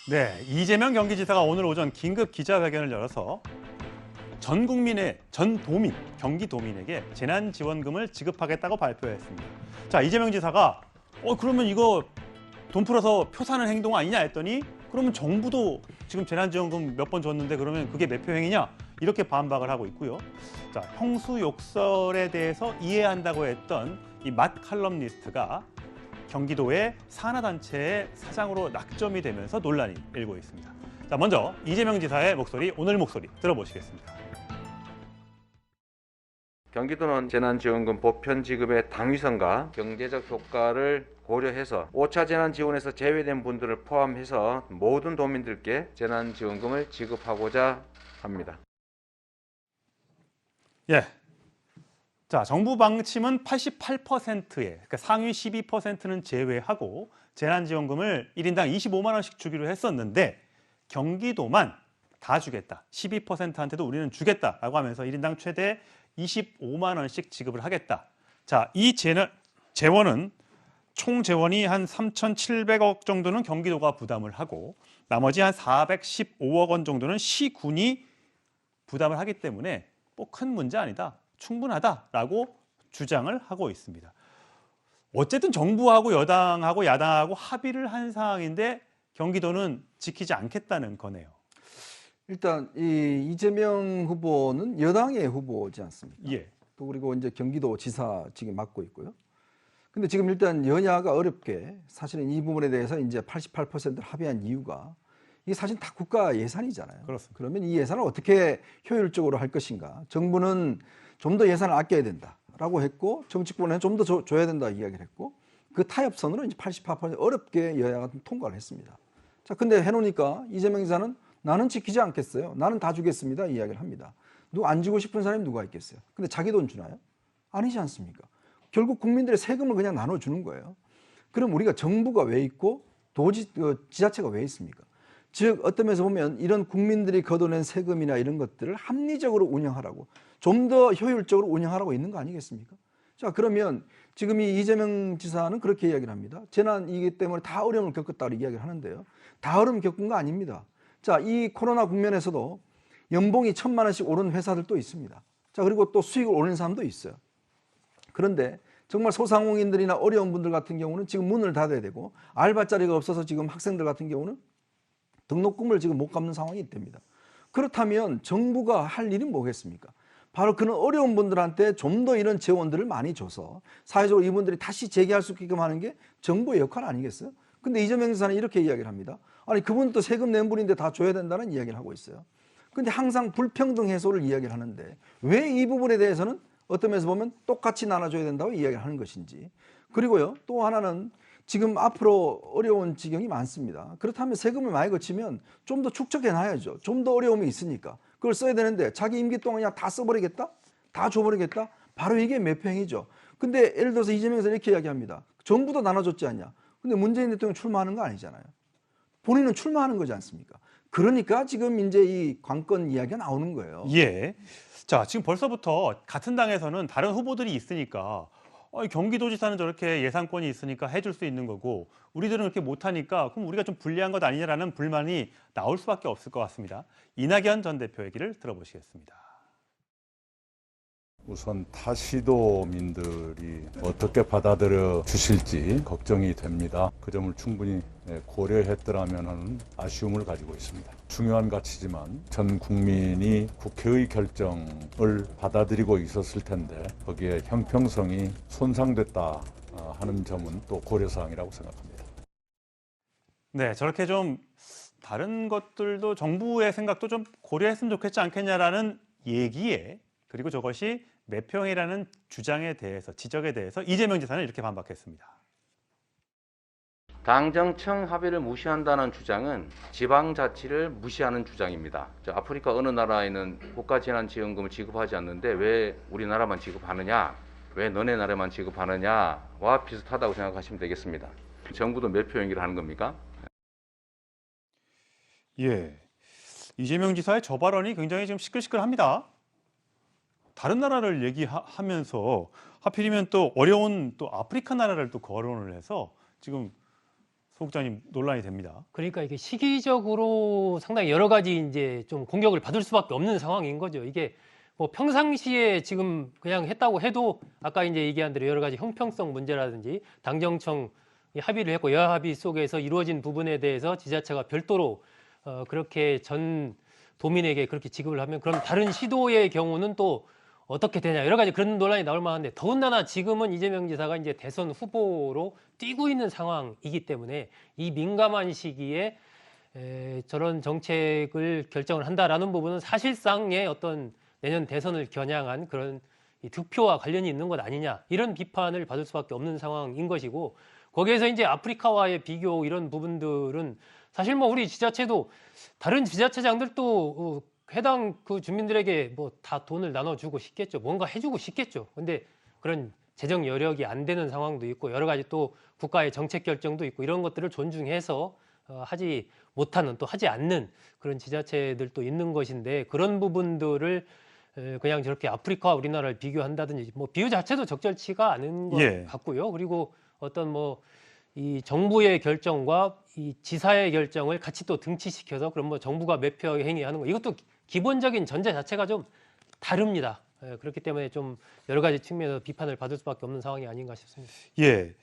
네, 이재명 경기지사가 오늘 오전 긴급 기자회견을 열어서 전 국민의 전 도민, 경기도민에게 재난지원금을 지급하겠다고 발표했습니다. 자, 이재명 지사가 그러면 이거 돈 풀어서 표 사는 행동 아니냐 했더니 그러면 정부도 지금 재난지원금 몇 번 줬는데 그러면 그게 매표 행위냐? 이렇게 반박을 하고 있고요. 자, 형수 욕설에 대해서 이해한다고 했던 이 맛 칼럼니스트가 경기도의 산하단체의 사장으로 낙점이 되면서 논란이 일고 있습니다. 자, 먼저 이재명 지사의 목소리, 오늘 목소리 들어보시겠습니다. 경기도는 재난지원금 보편 지급의 당위성과 경제적 효과를 고려해서 5차 재난지원에서 제외된 분들을 포함해서 모든 도민들께 재난지원금을 지급하고자 합니다. 예. 자, 정부 방침은 88%에, 그러니까 상위 12%는 제외하고 재난지원금을 1인당 25만 원씩 주기로 했었는데 경기도만 다 주겠다. 12%한테도 우리는 주겠다라고 하면서 1인당 최대 25만 원씩 지급을 하겠다. 자, 이 재원은 총 재원이 한 3,700억 정도는 경기도가 부담을 하고 나머지 한 415억 원 정도는 시군이 부담을 하기 때문에 뭐 큰 문제 아니다. 충분하다라고 주장을 하고 있습니다. 어쨌든 정부하고 여당하고 야당하고 합의를 한 상황인데 경기도는 지키지 않겠다는 거네요. 일단 이 이재명 후보는 여당의 후보지 않습니까? 예. 또 그리고 이제 경기도지사 지금 맡고 있고요. 근데 지금 일단 여야가 어렵게 사실은 이 부분에 대해서 이제 88%를 합의한 이유가 이게 사실 다 국가 예산이잖아요. 그렇습니다. 그러면 이 예산을 어떻게 효율적으로 할 것인가? 정부는 좀 더 예산을 아껴야 된다라고 했고 정치권은 좀 더 줘야 된다 이야기를 했고 그 타협선으로 이제 88% 어렵게 여야가 통과를 했습니다. 자, 근데 해놓으니까 이재명 지사는 나는 지키지 않겠어요. 나는 다 주겠습니다. 이야기를 합니다. 누구 안 주고 싶은 사람이 누가 있겠어요? 근데 자기 돈 주나요? 아니지 않습니까? 결국 국민들의 세금을 그냥 나눠주는 거예요. 그럼 우리가 정부가 왜 있고 지자체가 왜 있습니까? 즉 어떤 면에서 보면 이런 국민들이 걷어낸 세금이나 이런 것들을 합리적으로 운영하라고 좀 더 효율적으로 운영하라고 있는 거 아니겠습니까? 자, 그러면 지금 이 이재명 지사는 그렇게 이야기를 합니다. 재난이기 때문에 다 어려움을 겪었다고 이야기를 하는데요. 다 어려움 겪은 거 아닙니다. 자, 이 코로나 국면에서도 연봉이 1,000만 원씩 오른 회사들도 있습니다. 자, 그리고 또 수익을 올린 사람도 있어요. 그런데 정말 소상공인들이나 어려운 분들 같은 경우는 지금 문을 닫아야 되고 알바 자리가 없어서 지금 학생들 같은 경우는 등록금을 지금 못 갚는 상황이 있답니다. 그렇다면 정부가 할 일이 뭐겠습니까? 바로 그런 어려운 분들한테 좀 더 이런 재원들을 많이 줘서 사회적으로 이분들이 다시 재기할 수 있게끔 하는 게 정부의 역할 아니겠어요? 근데 이재명 지사는 이렇게 이야기를 합니다. 아니, 그분도 세금 낸 분인데 다 줘야 된다는 이야기를 하고 있어요. 근데 항상 불평등 해소를 이야기를 하는데 왜 이 부분에 대해서는 어떤 면에서 보면 똑같이 나눠줘야 된다고 이야기를 하는 것인지. 그리고요, 또 하나는 지금 앞으로 어려운 지경이 많습니다. 그렇다면 세금을 많이 거치면 좀 더 축적해 놔야죠. 좀 더 어려움이 있으니까. 그걸 써야 되는데 자기 임기 동안 그냥 다 써버리겠다? 다 줘버리겠다? 바로 이게 매표행위죠. 근데 예를 들어서 이재명에서 이렇게 이야기합니다. 정부도 나눠줬지 않냐? 근데 문재인 대통령 출마하는 거 아니잖아요. 본인은 출마하는 거지 않습니까? 그러니까 지금 이제 이 관건 이야기가 나오는 거예요. 예. 자, 지금 벌써부터 같은 당에서는 다른 후보들이 있으니까 경기도지사는 저렇게 예산권이 있으니까 해줄 수 있는 거고 우리들은 그렇게 못하니까 그럼 우리가 좀 불리한 것 아니냐라는 불만이 나올 수밖에 없을 것 같습니다. 이낙연 전 대표 얘기를 들어보시겠습니다. 우선 타시도민들이 어떻게 받아들여 주실지 걱정이 됩니다. 그 점을 충분히 고려했더라면 하는 아쉬움을 가지고 있습니다. 중요한 가치지만 전 국민이 국회의 결정을 받아들이고 있었을 텐데 거기에 형평성이 손상됐다 하는 점은 또 고려사항이라고 생각합니다. 네, 저렇게 좀 다른 것들도 정부의 생각도 좀 고려했으면 좋겠지 않겠냐라는 얘기에 그리고 저것이 매표행위라는 주장에 대해서 지적에 대해서 이재명 지사는 이렇게 반박했습니다. 당정청 합의를 무시한다는 주장은 지방자치를 무시하는 주장입니다. 아프리카 어느 나라에는 국가재난지원금을 지급하지 않는데 왜 우리나라만 지급하느냐, 왜 너네 나라만 지급하느냐와 비슷하다고 생각하시면 되겠습니다. 정부도 매표행위를 하는 겁니까? 예, 이재명 지사의 저 발언이 굉장히 지금 시끌시끌합니다. 다른 나라를 얘기하면서 하필이면 또 어려운 또 아프리카 나라를 또 거론을 해서 지금 소국장님 논란이 됩니다. 그러니까 이게 시기적으로 상당히 여러 가지 이제 좀 공격을 받을 수밖에 없는 상황인 거죠. 이게 뭐 평상시에 지금 그냥 했다고 해도 아까 이제 얘기한 대로 여러 가지 형평성 문제라든지 당정청 합의를 했고 여합의 속에서 이루어진 부분에 대해서 지자체가 별도로 그렇게 전 도민에게 그렇게 지급을 하면 그럼 다른 시도의 경우는 또 어떻게 되냐 여러 가지 그런 논란이 나올 만한데 더군다나 지금은 이재명 지사가 이제 대선 후보로 뛰고 있는 상황이기 때문에 이 민감한 시기에 저런 정책을 결정을 한다라는 부분은 사실상의 어떤 내년 대선을 겨냥한 그런 이 득표와 관련이 있는 것 아니냐 이런 비판을 받을 수밖에 없는 상황인 것이고 거기에서 이제 아프리카와의 비교 이런 부분들은 사실 뭐 우리 지자체도 다른 지자체장들도 해당 그 주민들에게 뭐 다 돈을 나눠주고 싶겠죠. 뭔가 해주고 싶겠죠. 근데 그런 재정 여력이 안 되는 상황도 있고 여러 가지 또 국가의 정책 결정도 있고 이런 것들을 존중해서 하지 못하는 또 하지 않는 그런 지자체들도 있는 것인데 그런 부분들을 그냥 저렇게 아프리카와 우리나라를 비교한다든지 뭐 비유 자체도 적절치가 않은 것 예. 같고요. 그리고 어떤 뭐 이 정부의 결정과 이 지사의 결정을 같이 또 등치시켜서 그럼 뭐 정부가 매표 행위하는 거 이것도 기본적인 전제 자체가 좀 다릅니다. 그렇기 때문에 좀 여러 가지 측면에서 비판을 받을 수밖에 없는 상황이 아닌가 싶습니다. 예.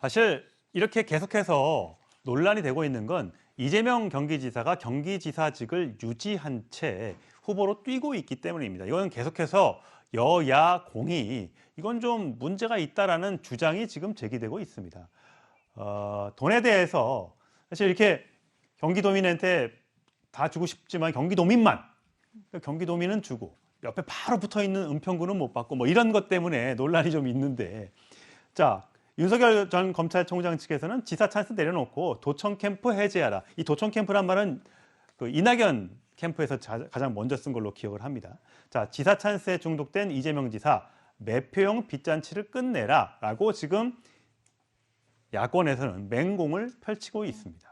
사실 이렇게 계속해서 논란이 되고 있는 건 이재명 경기지사가 경기지사직을 유지한 채 후보로 뛰고 있기 때문입니다. 이건 계속해서 여야 공이 이건 좀 문제가 있다라는 주장이 지금 제기되고 있습니다. 돈에 대해서 사실 이렇게 경기도민한테 다 주고 싶지만 경기도민만 경기도민은 주고 옆에 바로 붙어 있는 은평구는 못 받고 뭐 이런 것 때문에 논란이 좀 있는데 자 윤석열 전 검찰총장 측에서는 지사 찬스 내려놓고 도청 캠프 해제하라. 이 도청 캠프란 말은 그 이낙연 캠프에서 가장 먼저 쓴 걸로 기억을 합니다. 자 지사 찬스에 중독된 이재명 지사 매표용 빚잔치를 끝내라라고 지금 야권에서는 맹공을 펼치고 있습니다.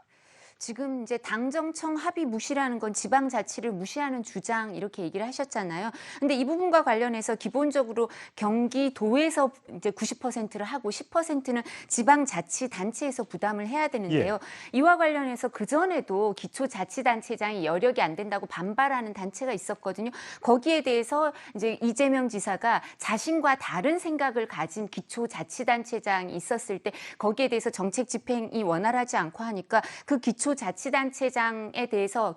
지금 이제 당정청 합의 무시라는 건 지방자치를 무시하는 주장 이렇게 얘기를 하셨잖아요. 근데 이 부분과 관련해서 기본적으로 경기도에서 이제 90%를 하고 10%는 지방자치단체에서 부담을 해야 되는데요. 이와 관련해서 그전에도 기초자치단체장이 여력이 안 된다고 반발하는 단체가 있었거든요. 거기에 대해서 이제 이재명 지사가 자신과 다른 생각을 가진 기초자치단체장이 있었을 때 거기에 대해서 정책 집행이 원활하지 않고 하니까 그 기초자치단체장에 대해서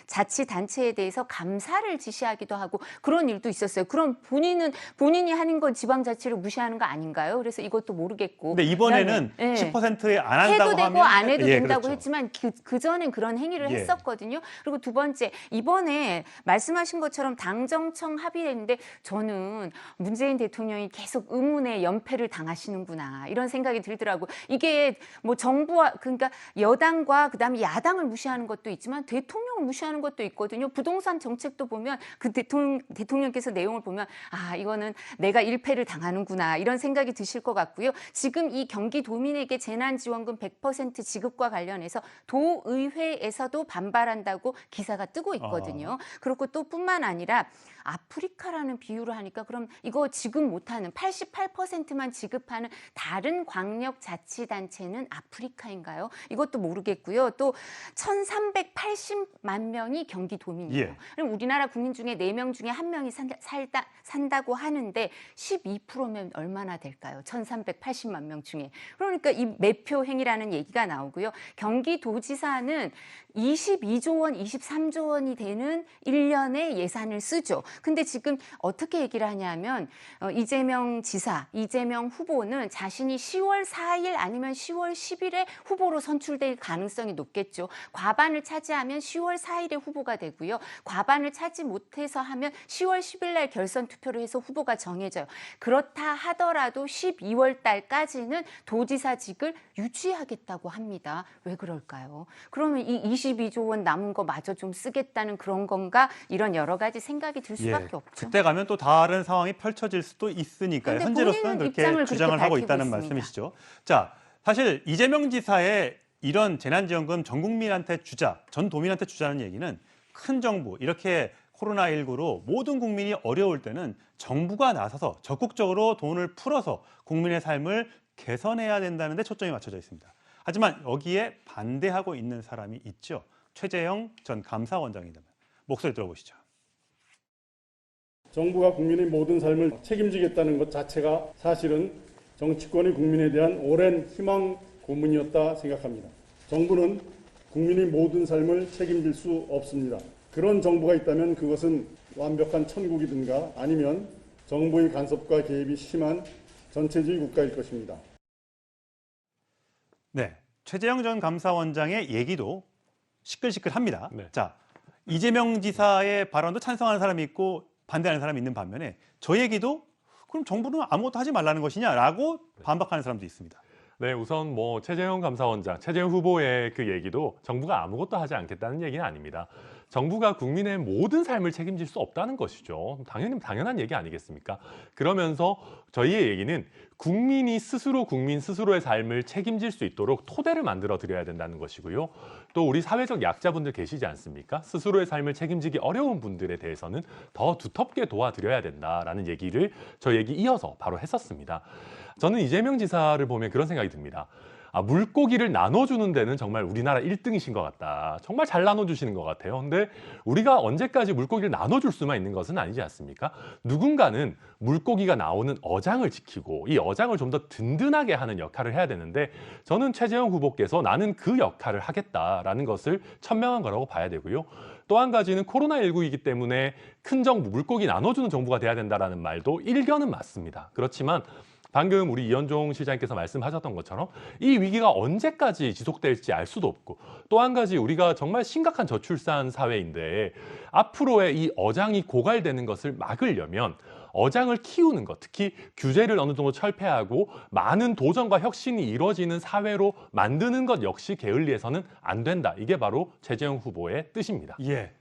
자치단체에 대해서 감사를 지시하기도 하고 그런 일도 있었어요. 그럼 본인이 하는 건 지방자치를 무시하는 거 아닌가요? 그래서 이것도 모르겠고. 근데 이번에는 10%에 안 한다고 해도 되고 하면 안 해도 된다고 그렇죠. 했지만 그전엔 그런 행위를 했었거든요. 그리고 두 번째, 이번에 말씀하신 것처럼 당정청 합의했는데 저는 문재인 대통령이 계속 의문의 연패를 당하시는구나 이런 생각이 들더라고요. 이게 뭐 정부와 그러니까 여당과 그다음에 야당을 무시하는 것도 있지만 대통령을 무시하는 것도 있거든요. 부동산 정책도 보면 그 대통령께서 내용을 보면 아 이거는 내가 일패를 당하는구나 이런 생각이 드실 것 같고요. 지금 이 경기도민에게 재난지원금 100% 지급과 관련해서 도의회에서도 반발한다고 기사가 뜨고 있거든요. 그렇고 또 뿐만 아니라 아프리카라는 비유를 하니까 그럼 이거 지급 못하는 88%만 지급하는 다른 광역자치단체는 아프리카인가요? 이것도 모르겠고요. 또 1380만 명이 경기도민이에요. 그럼 우리나라 국민 중에 4명 중에 1명이 산다고 하는데 12%면 얼마나 될까요? 1380만 명 중에. 그러니까 이 매표 행위라는 얘기가 나오고요. 경기도지사는 22조 원, 23조 원이 되는 1년의 예산을 쓰죠. 근데 지금 어떻게 얘기를 하냐면 이재명 지사, 이재명 후보는 자신이 10월 4일 아니면 10월 10일에 후보로 선출될 가능성이 높겠죠. 과반을 차지하면 10월 4일에 후보가 되고요. 과반을 차지 못해서 하면 10월 10일 날 결선 투표를 해서 후보가 정해져요. 그렇다 하더라도 12월 달까지는 도지사직을 유지하겠다고 합니다. 왜 그럴까요? 그러면 이 22조 원 남은 거 마저 좀 쓰겠다는 그런 건가? 이런 여러 가지 생각이 들 수밖에 없죠. 그때 가면 또 다른 상황이 펼쳐질 수도 있으니까요. 현재로서는 그렇게 주장을 하고 있다는 있습니다. 말씀이시죠. 자, 사실 이재명 지사의 이런 재난지원금 전 국민한테 주자, 전 도민한테 주자는 얘기는 큰 정부, 이렇게 코로나19로 모든 국민이 어려울 때는 정부가 나서서 적극적으로 돈을 풀어서 국민의 삶을 개선해야 된다는 데 초점이 맞춰져 있습니다. 하지만 여기에 반대하고 있는 사람이 있죠. 최재형 전 감사원장입니다. 목소리 들어보시죠. 정부가 국민의 모든 삶을 책임지겠다는 것 자체가 사실은 정치권이 국민에 대한 오랜 희망 고문이었다 생각합니다. 정부는 국민의 모든 삶을 책임질 수 없습니다. 그런 정부가 있다면 그것은 완벽한 천국이든가 아니면 정부의 간섭과 개입이 심한 전체주의 국가일 것입니다. 네, 최재형 전 감사원장의 얘기도 시끌시끌합니다. 네. 자, 이재명 지사의 발언도 찬성하는 사람이 있고 반대하는 사람이 있는 반면에 저 얘기도 그럼 정부는 아무것도 하지 말라는 것이냐라고 반박하는 사람도 있습니다. 네, 우선 뭐 최재형 감사원장, 최재형 후보의 그 얘기도 정부가 아무것도 하지 않겠다는 얘기는 아닙니다. 정부가 국민의 모든 삶을 책임질 수 없다는 것이죠. 당연한 얘기 아니겠습니까? 그러면서 저희의 얘기는 국민 스스로의 삶을 책임질 수 있도록 토대를 만들어 드려야 된다는 것이고요. 또 우리 사회적 약자분들 계시지 않습니까? 스스로의 삶을 책임지기 어려운 분들에 대해서는 더 두텁게 도와드려야 된다라는 얘기를 저 얘기 이어서 바로 했었습니다. 저는 이재명 지사를 보면 그런 생각이 듭니다. 물고기를 나눠주는 데는 정말 우리나라 1등이신 것 같다. 정말 잘 나눠주시는 것 같아요. 근데 우리가 언제까지 물고기를 나눠줄 수만 있는 것은 아니지 않습니까? 누군가는 물고기가 나오는 어장을 지키고 이 어장을 좀 더 든든하게 하는 역할을 해야 되는데 저는 최재형 후보께서 나는 그 역할을 하겠다라는 것을 천명한 거라고 봐야 되고요. 또 한 가지는 코로나19이기 때문에 큰 정부, 물고기 나눠주는 정부가 돼야 된다는 말도 일견은 맞습니다. 그렇지만 방금 우리 이현종 실장님께서 말씀하셨던 것처럼 이 위기가 언제까지 지속될지 알 수도 없고 또 한 가지 우리가 정말 심각한 저출산 사회인데 앞으로의 이 어장이 고갈되는 것을 막으려면 어장을 키우는 것, 특히 규제를 어느 정도 철폐하고 많은 도전과 혁신이 이루어지는 사회로 만드는 것 역시 게을리해서는 안 된다. 이게 바로 최재형 후보의 뜻입니다. 예.